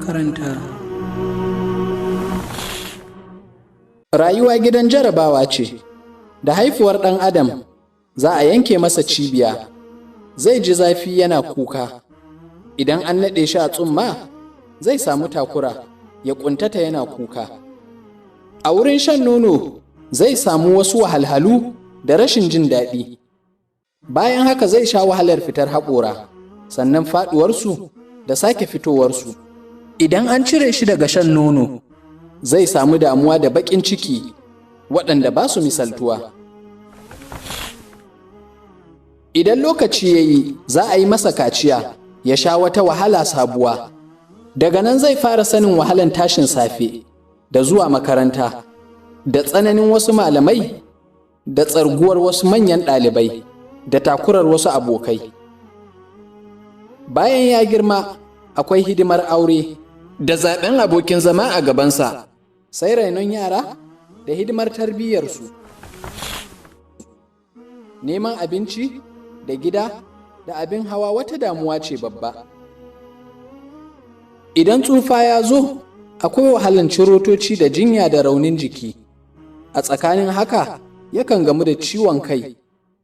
makaranta. Rayuwa gidan jarabawa ce, da haifuwar ɗan adam za a yanke masa cibiya, zai ji zafi yana kuka, idan an naɗe shi a tsumma zai samu takura, ya ƙuntata yana kuka. A wurin shan nono zai samu wasu wahalhalu da rashin jin daɗi, bayan haka zai sha wahalar fitar haƙora, sannan faɗuwarsu da sake fitowarsu. Idan an cire shi daga shan nono zai samu damuwa da baƙin ciki waɗanda ba su misaltuwa. Idan lokaci ya yi za a yi masa kaciya, ya sha wata wahala sabuwa. Daga nan zai fara sanin wahalan tashin safe, da zuwa makaranta, da tsananin wasu malamai, da tsarguwar wasu manyan ɗalibai, da takurar wasu abokai. Bayan ya girma, akwai hidimar aure, da zaɓen abokin zama a gabansa, sai rainon yara da hidimar tarbiyyarsu. Neman abinci da gida da abin hawa wata damuwa ce babba. Idan tsufa ya zo, akwai wahalan cirotoci da jinya da raunin jiki. A tsakanin haka, yakan gamu da ciwon kai,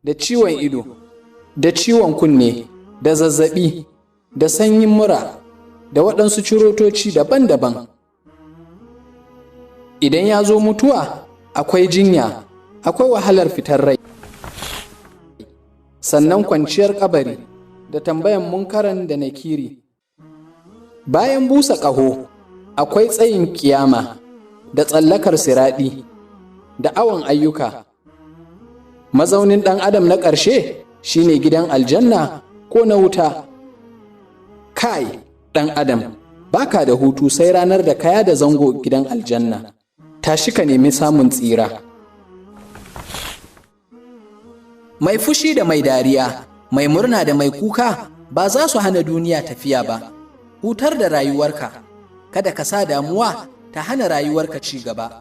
da ciwon ido, da ciwon kunne, da zazzaɓi, da sanyin mura, da waɗansu cirotoci daban-daban. Idan ya zo mutuwa, akwai jinya, akwai wahalar fitar rai. Sannan kwanciyar kabari da tambayan munkaran da nakiri. Bayan busa ƙaho, akwai tsayin kiyama da tsallakar siraɗi da awon ayyuka. Mazaunin ɗan adam na ƙarshe shine gidan aljanna ko na wuta. Kai, ɗan adam, baka da hutu sai ranar da kaya da zango gidan aljanna. Tashi ka nemi samun tsira. Mai fushi da mai dariya, mai murna da mai kuka ba za su hana duniya tafiya ba. Hutar da rayuwarka, kada ka sa damuwa ta hana rayuwarka ci gaba.